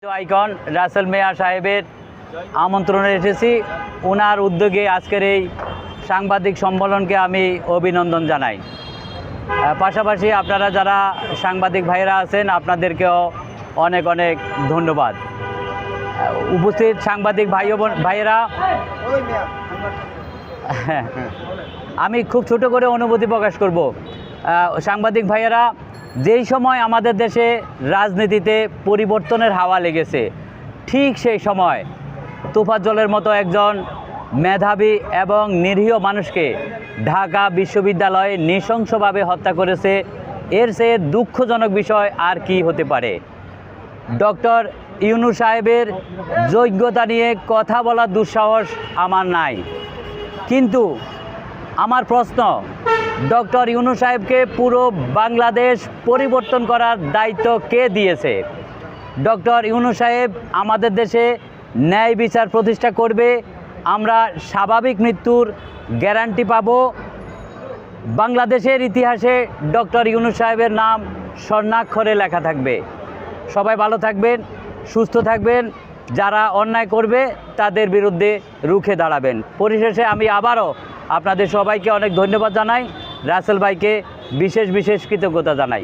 Icon Rasel মিয়া সাহেবের আমন্ত্রণে এসেছি। ওনার উদ্যোগে আজকের এই সাংবাদিক সম্মেলনকে আমি অভিনন্দন জানাই। পাশাপাশি আপনারা যারা সাংবাদিক ভাইয়েরা আছেন আপনাদেরকেও অনেক অনেক ধন্যবাদ। উপস্থিত সাংবাদিক ভাইয়েরা, আমি খুব ছোট করে অনুভূতি প্রকাশ করব। সাংবাদিক ভাইয়েরা, যেই সময় আমাদের দেশে রাজনীতিতে পরিবর্তনের হাওয়া লেগেছে, ঠিক সেই সময় তোফাজ্জলের মতো একজন মেধাবী এবং নিরীহ মানুষকে ঢাকা বিশ্ববিদ্যালয়ে নৃশংসভাবে হত্যা করেছে। এর চেয়ে দুঃখজনক বিষয় আর কি হতে পারে? ডক্টর ইউনূস সাহেবের যোগ্যতা নিয়ে কথা বলার দুঃসাহস আমার নাই, কিন্তু আমার প্রশ্ন, ডক্টর ইউনূস সাহেবকে পুরো বাংলাদেশ পরিবর্তন করার দায়িত্ব কে দিয়েছে? ডক্টর ইউনূস সাহেব আমাদের দেশে ন্যায় বিচার প্রতিষ্ঠা করবে, আমরা স্বাভাবিক মৃত্যুর গ্যারান্টি পাব। বাংলাদেশের ইতিহাসে ডক্টর ইউনূস সাহেবের নাম স্বর্ণাক্ষরে লেখা থাকবে। সবাই ভালো থাকবেন, সুস্থ থাকবেন, যারা অন্যায় করবে তাদের বিরুদ্ধে রুখে দাঁড়াবেন। পরিশেষে আমি আবারও আপনাদের সবাইকে অনেক ধন্যবাদ জানাই, রাসেল ভাইকে বিশেষ বিশেষ কৃতজ্ঞতা জানাই।